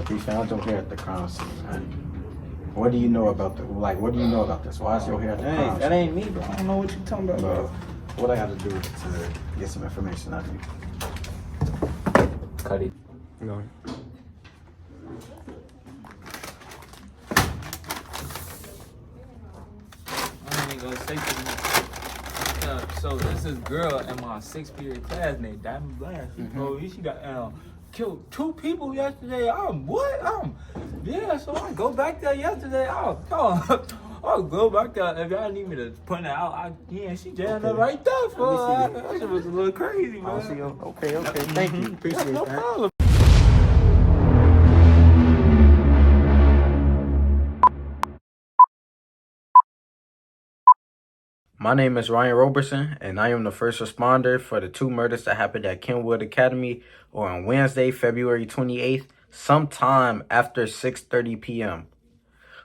Look, we found your hair at the crime scene, honey. What do you know about what do you know about this? Why is your hair at the crime scene? That ain't me, bro. I don't know what you talking about, bro. What I gotta do to get some information out of you? Cut it. Go. I ain't gonna say too much. So this is girl in my 6th period class named Diamond Blast. Bro, she got killed 2 people yesterday. Yeah. So I go back there yesterday. I'll go back there if y'all need me to point it out. She jammed up right there. That shit was a little crazy, man. I'll see you. Okay. Thank you. Appreciate No that. problem. My name is Ryan Roberson, and I am the first responder for the 2 murders that happened at Kenwood Academy on Wednesday, February 28th, sometime after 6:30 p.m.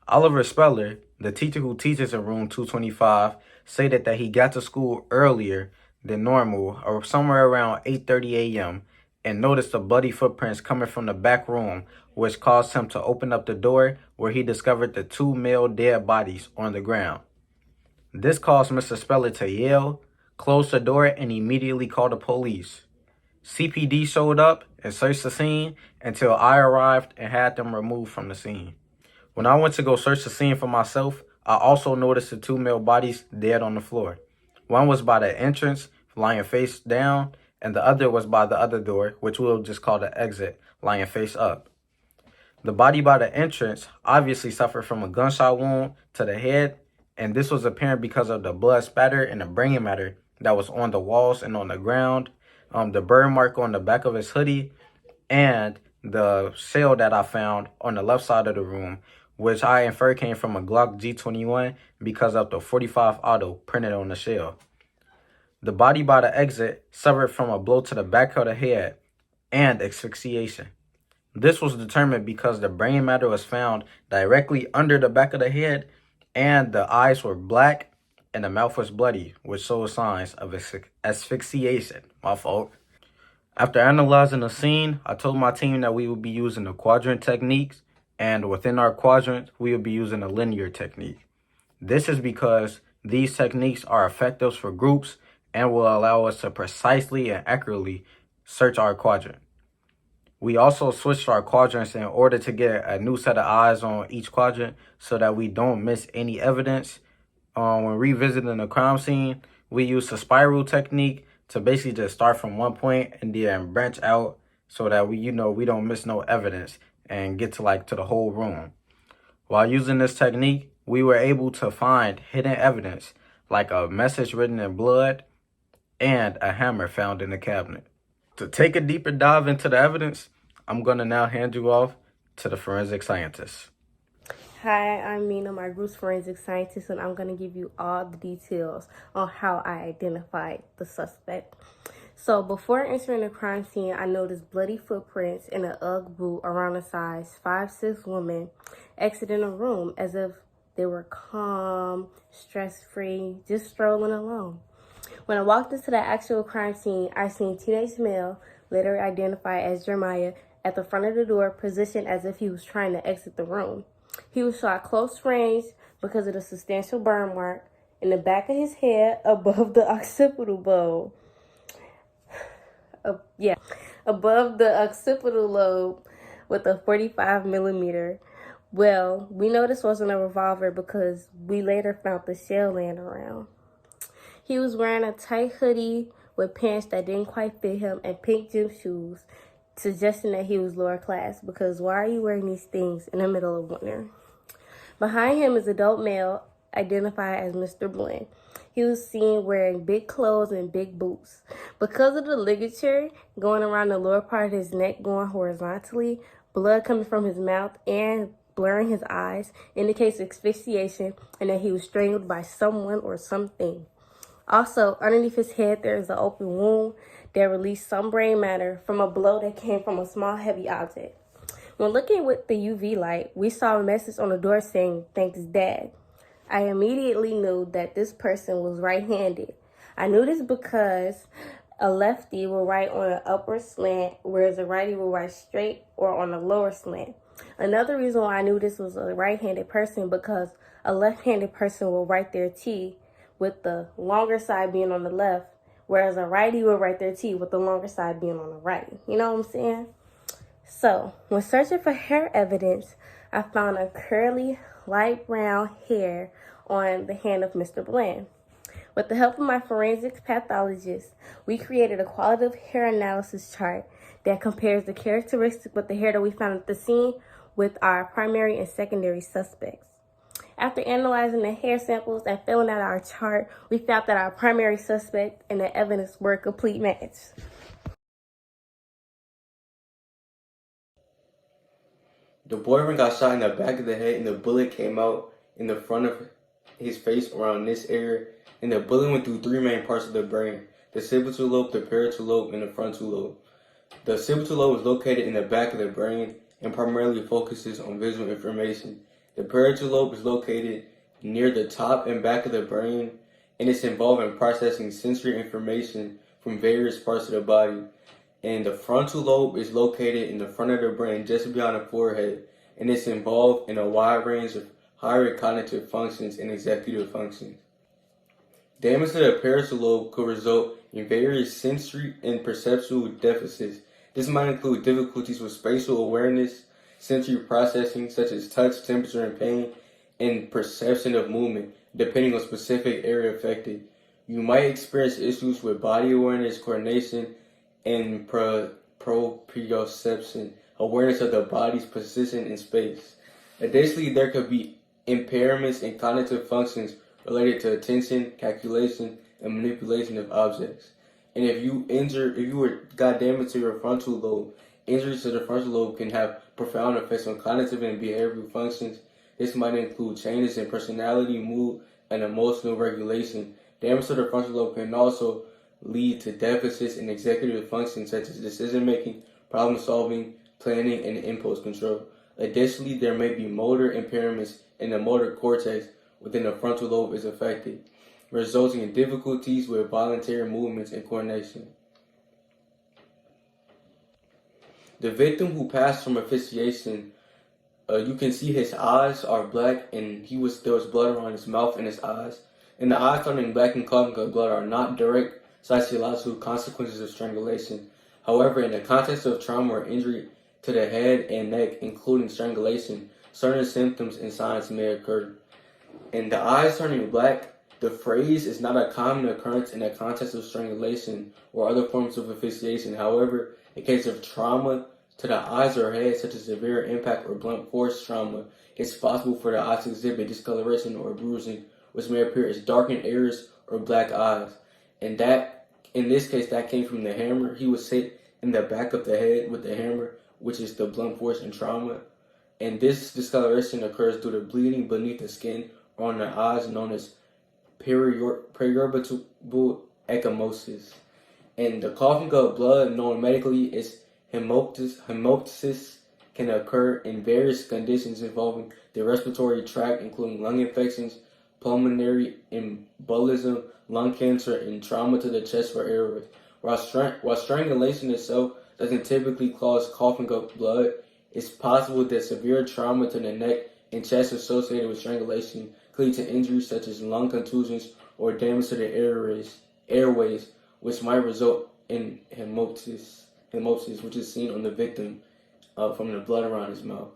Oliver Speller, the teacher who teaches in room 225, stated that he got to school earlier than normal, or somewhere around 8:30 a.m., and noticed the bloody footprints coming from the back room, which caused him to open up the door where he discovered the 2 male dead bodies on the ground. This caused Mr. Speller to yell, close the door, and immediately call the police. CPD showed up and searched the scene until I arrived and had them removed from the scene. When I went to go search the scene for myself, I also noticed the 2 male bodies dead on the floor. One was by the entrance, lying face down, and the other was by the other door, which we'll just call the exit, lying face up. The body by the entrance obviously suffered from a gunshot wound to the head, and this was apparent because of the blood spatter and the brain matter that was on the walls and on the ground, the burn mark on the back of his hoodie, and the shell that I found on the left side of the room, which I infer came from a Glock G21 because of the .45 auto printed on the shell. The body by the exit suffered from a blow to the back of the head and asphyxiation. This was determined because the brain matter was found directly under the back of the head, and the eyes were black and the mouth was bloody, which showed signs of asphyxiation. My fault. After analyzing the scene, I told my team that we would be using the quadrant techniques, and within our quadrant, we would be using a linear technique. This is because these techniques are effective for groups and will allow us to precisely and accurately search our quadrant. We also switched our quadrants in order to get a new set of eyes on each quadrant so that we don't miss any evidence. When revisiting the crime scene, we use the spiral technique to basically just start from one point and then branch out so that we don't miss no evidence and get to the whole room. While using this technique, we were able to find hidden evidence like a message written in blood and a hammer found in the cabinet. To take a deeper dive into the evidence, I'm going to now hand you off to the forensic scientist. Hi, I'm Mina, my group's forensic scientist, and I'm going to give you all the details on how I identified the suspect. So before entering the crime scene, I noticed bloody footprints in an UGG boot around a size 5'6" woman exiting a room as if they were calm, stress-free, just strolling along. When I walked into the actual crime scene, I seen teenage male, later identified as Jeremiah, at the front of the door, positioned as if he was trying to exit the room. He was shot close range because of the substantial burn mark in the back of his head above the occipital lobe. Above the occipital lobe with a 45 millimeter. Well, we know this wasn't a revolver because we later found the shell laying around. He was wearing a tight hoodie with pants that didn't quite fit him and pink gym shoes, suggesting that he was lower class, because why are you wearing these things in the middle of winter? Behind him is adult male identified as Mr. Blinn. He was seen wearing big clothes and big boots. Because of the ligature going around the lower part of his neck going horizontally, blood coming from his mouth and blurring his eyes indicates asphyxiation and that he was strangled by someone or something. Also, underneath his head, there is an open wound that released some brain matter from a blow that came from a small heavy object. When looking with the UV light, we saw a message on the door saying, "Thanks, Dad." I immediately knew that this person was right-handed. I knew this because a lefty will write on an upward slant, whereas a righty will write straight or on a lower slant. Another reason why I knew this was a right-handed person because a left-handed person will write their T with the longer side being on the left, whereas a righty will write their T with the longer side being on the right. You know what I'm saying? So, when searching for hair evidence, I found a curly, light brown hair on the hand of Mr. Bland. With the help of my forensics pathologist, we created a qualitative hair analysis chart that compares the characteristics with the hair that we found at the scene with our primary and secondary suspects. After analyzing the hair samples and filling out our chart, we found that our primary suspect and the evidence were a complete match. The boyfriend got shot in the back of the head and the bullet came out in the front of his face around this area, and the bullet went through three main parts of the brain: the occipital lobe, the parietal lobe, and the frontal lobe. The occipital lobe is located in the back of the brain and primarily focuses on visual information. The parietal lobe is located near the top and back of the brain, and it's involved in processing sensory information from various parts of the body. And the frontal lobe is located in the front of the brain just beyond the forehead, and it's involved in a wide range of higher cognitive functions and executive functions. Damage to the parietal lobe could result in various sensory and perceptual deficits. This might include difficulties with spatial awareness, sensory processing such as touch, temperature, and pain, and perception of movement, depending on specific area affected. You might experience issues with body awareness, coordination, and proprioception, awareness of the body's position in space. Additionally, there could be impairments in cognitive functions related to attention, calculation, and manipulation of objects. And if you got damage to your frontal lobe, injuries to the frontal lobe can have profound effects on cognitive and behavioral functions. This might include changes in personality, mood, and emotional regulation. Damage to the frontal lobe can also lead to deficits in executive functions such as decision-making, problem-solving, planning, and impulse control. Additionally, there may be motor impairments in the motor cortex within the frontal lobe is affected, resulting in difficulties with voluntary movements and coordination. The victim who passed from asphyxiation, you can see his eyes are black and there was blood around his mouth and his eyes. And the eyes turning black and coughing up blood are not direct sociological consequences of strangulation. However, in the context of trauma or injury to the head and neck, including strangulation, certain symptoms and signs may occur. And the eyes turning black, the phrase is not a common occurrence in the context of strangulation or other forms of asphyxiation. However, in case of trauma to the eyes or head, such as severe impact or blunt force trauma, it's possible for the eyes to exhibit discoloration or bruising, which may appear as darkened areas or black eyes. And that, in this case, that came from the hammer. He was hit in the back of the head with the hammer, which is the blunt force and trauma. And this discoloration occurs due to bleeding beneath the skin or on the eyes, known as periorbital ecchymosis. And the coughing up blood, known medically as hemoptysis, can occur in various conditions involving the respiratory tract, including lung infections, pulmonary embolism, lung cancer, and trauma to the chest or airways. While strangulation itself doesn't typically cause coughing up blood, it's possible that severe trauma to the neck and chest associated with strangulation could lead to injuries such as lung contusions or damage to the airways, which might result in hemoptysis, which is seen on the victim from the blood around his mouth.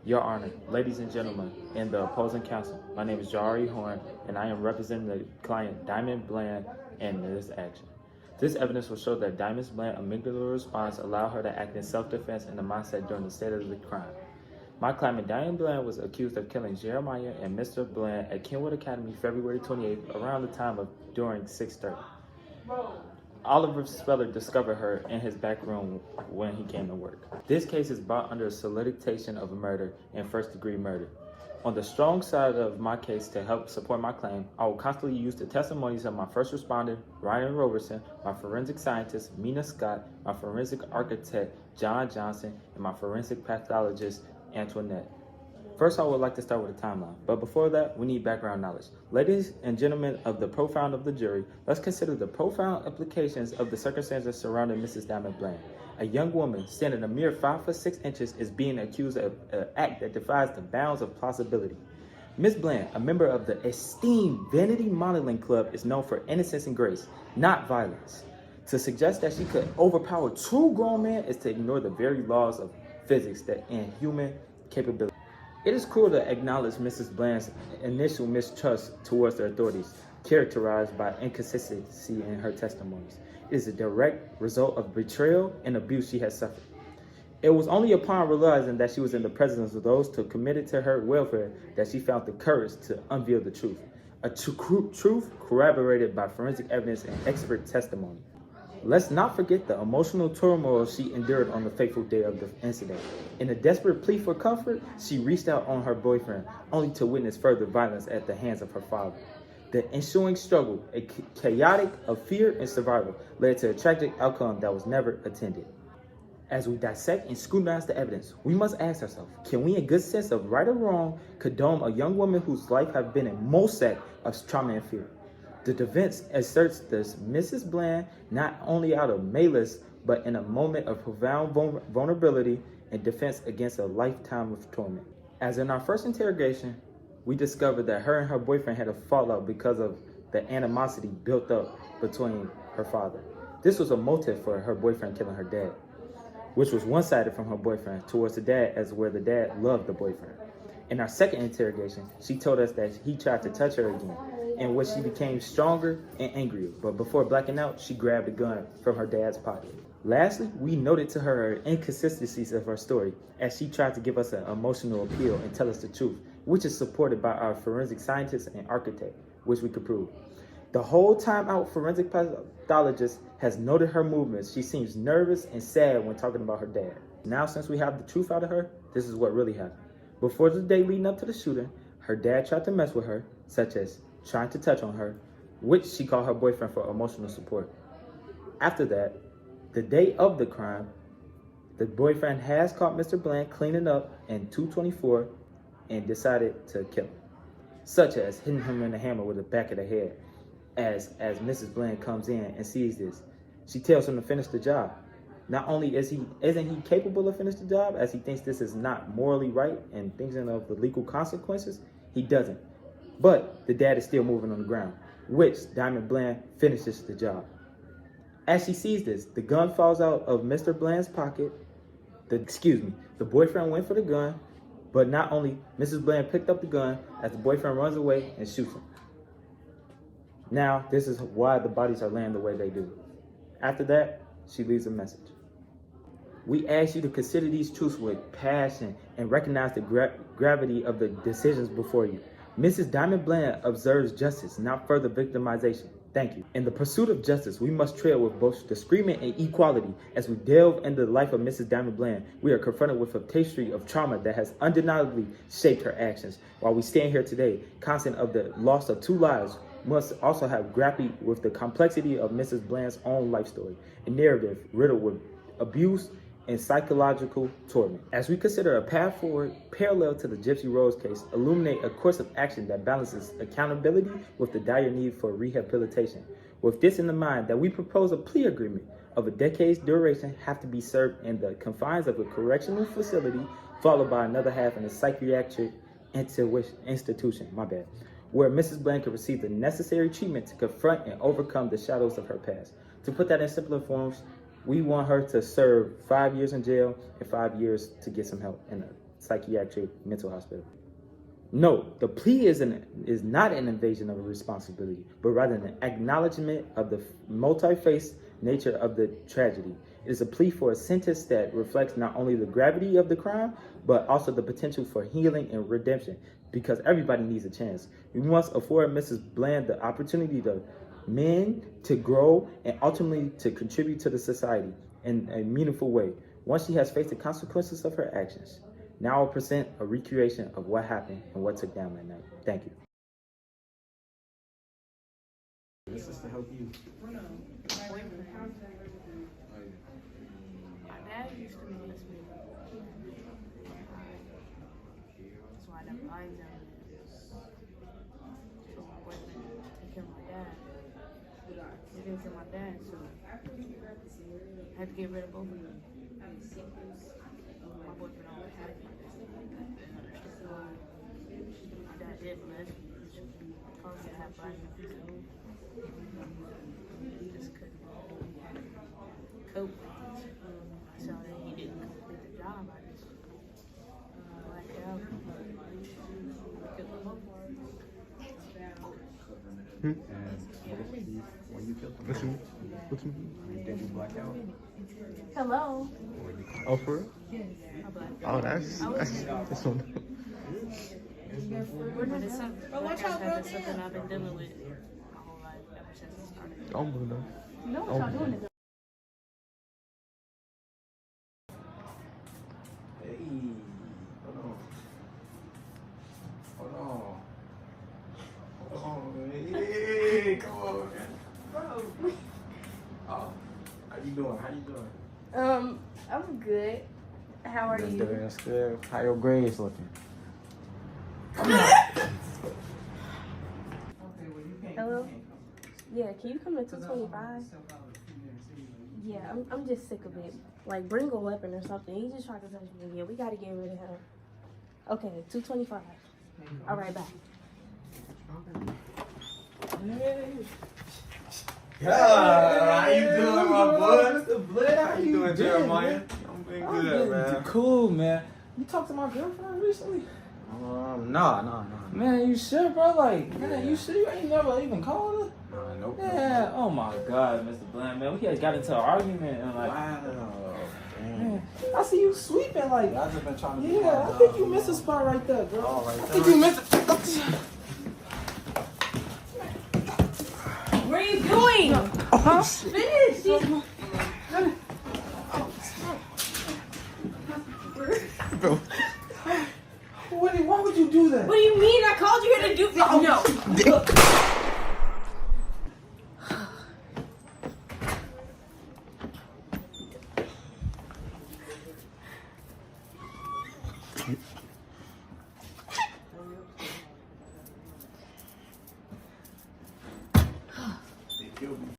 Your Honor, ladies and gentlemen, and the opposing counsel, my name is Jari Horn, and I am representing the client Diamond Bland in this action. This evidence will show that Diamond Bland's amygdala response allowed her to act in self-defense in the mindset during the state of the crime. My client Diamond Bland was accused of killing Jeremiah and Mr. Bland at Kenwood Academy February 28th around the time of during 6:30. Oliver Speller discovered her in his back room when he came to work. This case is brought under solicitation of murder and first-degree murder. On the strong side of my case to help support my claim, I will constantly use the testimonies of my first responder, Ryan Roberson, my forensic scientist, Mina Scott, my forensic architect, John Johnson, and my forensic pathologist, Antoinette. First, I would like to start with a timeline, but before that, we need background knowledge. Ladies and gentlemen of the profound of the jury, let's consider the profound implications of the circumstances surrounding Mrs. Diamond Bland. A young woman standing a mere 5'6" is being accused of an act that defies the bounds of plausibility. Miss Bland, a member of the esteemed Vanity Modeling Club, is known for innocence and grace, not violence. To suggest that she could overpower two grown men is to ignore the very laws of physics and human capability. It is cruel to acknowledge Mrs. Bland's initial mistrust towards the authorities, characterized by inconsistency in her testimonies. It is a direct result of betrayal and abuse she has suffered. It was only upon realizing that she was in the presence of those who committed to her welfare that she found the courage to unveil the truth, a truth corroborated by forensic evidence and expert testimony. Let's not forget the emotional turmoil she endured on the fateful day of the incident. In a desperate plea for comfort, she reached out on her boyfriend, only to witness further violence at the hands of her father. The ensuing struggle, a chaotic of fear and survival, led to a tragic outcome that was never attended. As we dissect and scrutinize the evidence, we must ask ourselves, can we in good sense of right or wrong condone a young woman whose life has been a mosaic of trauma and fear? The defense asserts this Mrs. Bland not only out of malice, but in a moment of profound vulnerability and defense against a lifetime of torment. As in our first interrogation, we discovered that her and her boyfriend had a fallout because of the animosity built up between her father. This was a motive for her boyfriend killing her dad, which was one-sided from her boyfriend towards the dad, as where the dad loved the boyfriend. In our second interrogation, she told us that he tried to touch her again, in which she became stronger and angrier, but before blacking out, she grabbed a gun from her dad's pocket. Lastly, we noted to her inconsistencies of her story, as she tried to give us an emotional appeal and tell us the truth, which is supported by our forensic scientist and architect, which we could prove. The whole time out, forensic pathologist has noted her movements. She seems nervous and sad when talking about her dad. Now, since we have the truth out of her, this is what really happened. Before the day leading up to the shooting, her dad tried to mess with her, such as trying to touch on her, which she called her boyfriend for emotional support. After that, the day of the crime, the boyfriend has caught Mr. Bland cleaning up in 224 and decided to kill him, such as hitting him in the hammer with the back of the head. As Mrs. Bland comes in and sees this, she tells him to finish the job. Not only isn't he capable of finishing the job, as he thinks this is not morally right and thinking of the legal consequences, he doesn't. But the dad is still moving on the ground, which Diamond Bland finishes the job. As she sees this, the gun falls out of Mr. Bland's pocket. The boyfriend went for the gun, but not only Mrs. Bland picked up the gun as the boyfriend runs away and shoots him. Now, this is why the bodies are laying the way they do. After that, she leaves a message. We ask you to consider these truths with passion and recognize the gravity of the decisions before you. Mrs. Diamond Bland observes justice, not further victimization. Thank you. In the pursuit of justice, we must tread with both disagreement and equality. As we delve into the life of Mrs. Diamond Bland, we are confronted with a tapestry of trauma that has undeniably shaped her actions. While we stand here today, conscious of the loss of two lives, must also have grappled with the complexity of Mrs. Bland's own life story, a narrative riddled with abuse and psychological torment. As we consider a path forward parallel to the Gypsy Rose case, illuminate a course of action that balances accountability with the dire need for rehabilitation. With this in the mind, that we propose a plea agreement of a decade's duration have to be served in the confines of a correctional facility, followed by another half in a psychiatric institution, where Mrs. Bland could receive the necessary treatment to confront and overcome the shadows of her past. To put that in simpler forms, we want her to serve 5 years in jail and 5 years to get some help in a psychiatric mental hospital. Note, the plea is not an invasion of a responsibility, but rather an acknowledgement of the multi-faced nature of the tragedy. It is a plea for a sentence that reflects not only the gravity of the crime, but also the potential for healing and redemption, because everybody needs a chance. We must afford Mrs. Bland the opportunity to mend, to grow, and ultimately to contribute to the society in a meaningful way, once she has faced the consequences of her actions. Now I'll present a recreation of what happened and what took down that night. Thank you. This is to help you. My dad used to molest me. That's why find out bodies out there. So my boyfriend took care of my dad. He didn't kill my dad, so I had to get rid of both of them. My boyfriend always had my dad. So my dad did molest me, which caused me to have body issues. He just couldn't cope with it. So that he didn't complete the job. I just blacked out. Killed them both. When you killed them, did you black out? Hello. Oh, for real? I blacked Oh, out. that's so But it's something, that's something I've been dealing with my whole life ever since it started. oh, no. You know what y'all doing is Hey, hold on. Hold on. Hold on, man. Hey, come on, man. Bro. Oh, how you doing? How you doing? I'm good. How are you? That's good. How your grades looking? Hello? Yeah, can you come to 225? Yeah, I'm just sick of it. Like, bring a weapon or something. He just tried to touch me. Yeah, we gotta get rid of him. Okay, 225. All right, bye. Yeah, how you doing, my boy? Mr. Bled, how you doing, Jeremiah? I'm doing good, man. Cool, man. You talked to my girlfriend recently? Nah. Man, you sure, bro? Like, man, you sure you ain't never even called her? Nah, nope. Yeah. Oh my God, Mr. Bland, man. We had got into an argument and like, Wow. man, I see you sweeping like. I just been trying to be Yeah, I think you missed a spot right there, bro. Oh, right I there. think you missed it. What are you doing? Finish! Why would you do that? What do you mean? I called you here to do this? No.